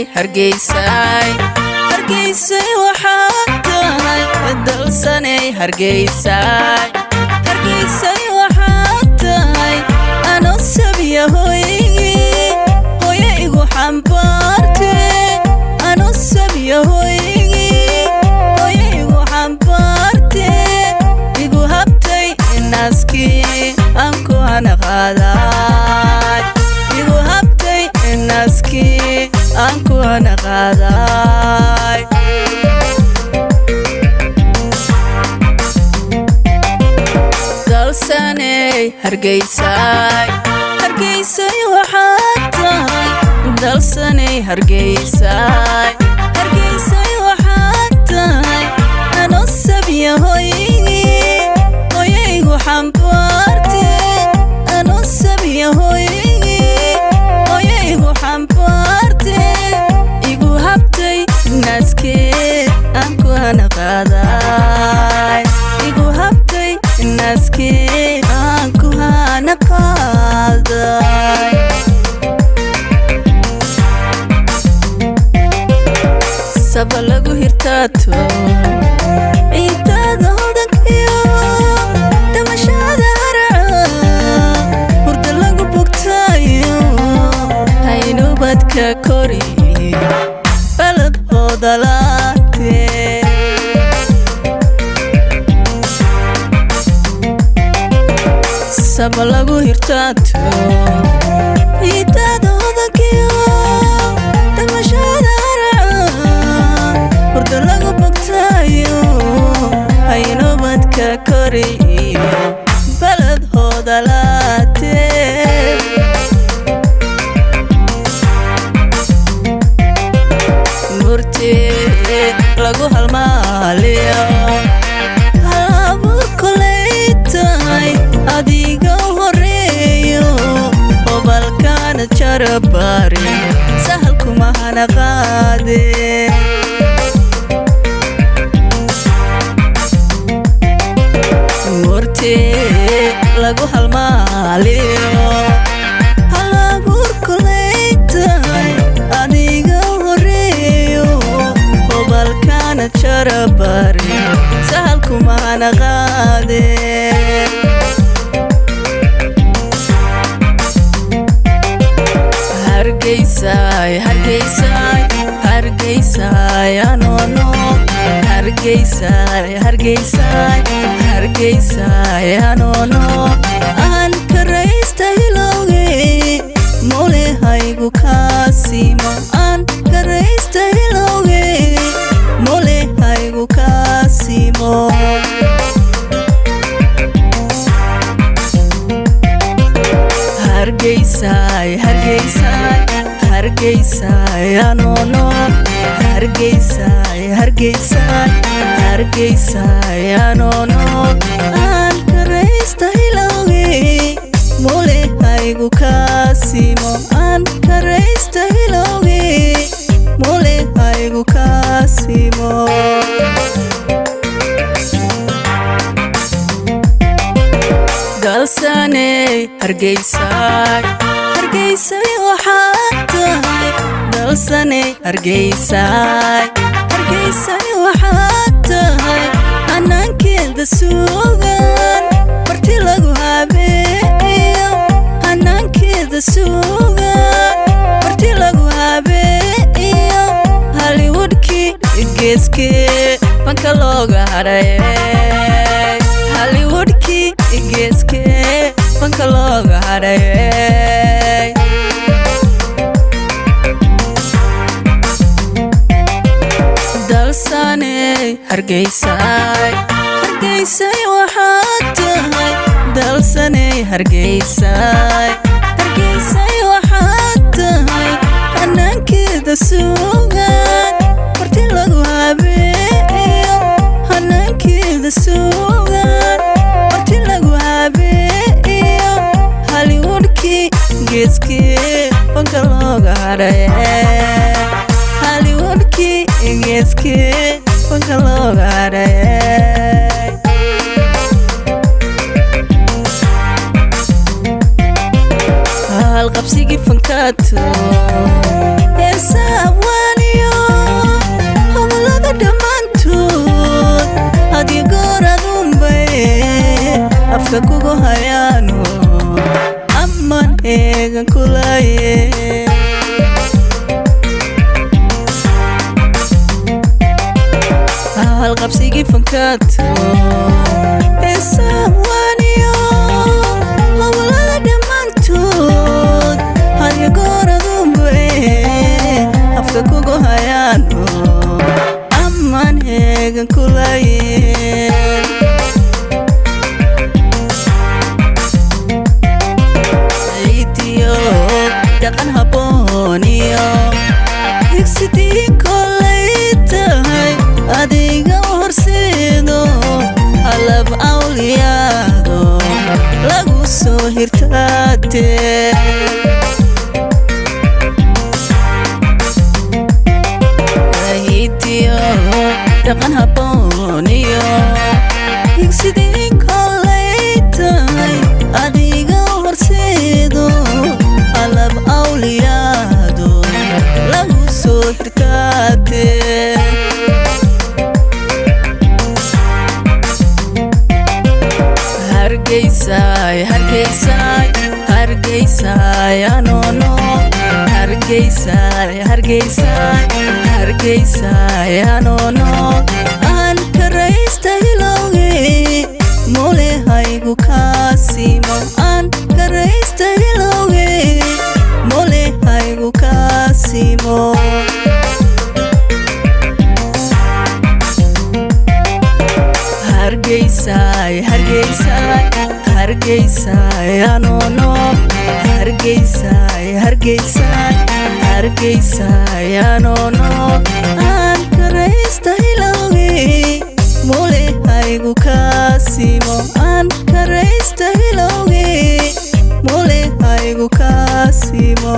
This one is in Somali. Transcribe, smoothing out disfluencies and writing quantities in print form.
hargeysay hargeysay waxaad tahay dalsanay hargeysay hargeysay waxaad tahay ano sabiya hooye igu xambaarte ano sabiya hooye igu xambaarte igu habtay inaskii aan ku hanaqaaday igu habtay inaskii aan ku hanaqaaday dalsanay hargeysay hargeysay waxaad tahay dalsanay hargeysay hargeysay waxaad tahay ano sabiya hooye igu xambaarte ano sabiya hooye igu xambaarte igu habtay naskee aan ku hanaqaaday igu habtay naskee aan ku hanaqaaday saba lagu hirtaato ciidada hodankiyo damashada haraca hurda lagu bogtaayo haynubadka kori balad hoodalaatee saba lagu hirtaato ciidada hodankiyo damashada haraca hurda lagu bogtaayo haynubadka kori balad hoodalaatee murtee lagu halmaaliyo halabuur kolay tahay adiga horeeyo obalkaana jarabari sahal kuma hanaqaadee murtee lagu halmaaliyo halabuur kolay tahay adiga horeeyo obalkaana jarabari sahal kuma hanaqaadee hargeysay hargeysay hargeysay anono hargeysay hargeysay hargeysay anono aan karaysta hilowge mole haygu kaasimo aan karaysta hilowge mole haygu kaasimo hargeysay hargeysay hargeysay anono hargeysay hargeysay hargeysay anono aan karaysta hilowge mole haygu kaasimo aan karaysta hilowge mole haygu kaasimo dalsanay hargeysay hargeysay waxaad tahay dalsanay hargeysay hargeysay waxaad tahay hanaankeeda suugan marti lagu habeeyo hanaankeeda suugan marti lagu habeeyo hollywoodkii geeskee fanka looga hadhay hollywoodkii geeskee fanka looga hadhay dalsanay hargeysay hargeysay waxaad tahay dalsanay hargeysay hargeysay waxaad tahay hanaankeeda suugan marti lagu habeeyo hanaankeeda suugan marti lagu habeeyo hollywoodkii geeskee fanka looga hadhay hollywoodkii geeskee fanka looga hadhay halqabsigii fankaato heesaa afka kugu hayaano ammaan heegan kulaye halqabsigii fankaato eesawaaniyo hawlada dhammaantood hadyo gooradumbe afka kugu hayaano ammaan heegan kulayeen ciidiyo dhaqan habbooniyo higsidii kolay tahay adiga horseedo halab awliyaado lagu soo hirtaate hidiyo dhaqan habbooniyo higsidii kolay tahay adiga horseedo halab awliyaado lagu soo hirtaate hargeysay hargeysay hargeysay anono hargeysay hargeysay hargeysay anono aan karaysta hilowge mole haygu kaasimo aan karaysta hilowge mole haygu kaasimo hargeysay hargeysay hargeysay anono hargeysay hargeysay hargeysay anono aan karaysta hilowge mole haygu kaasimo aan karaysta hilowge mole haygu kaasimo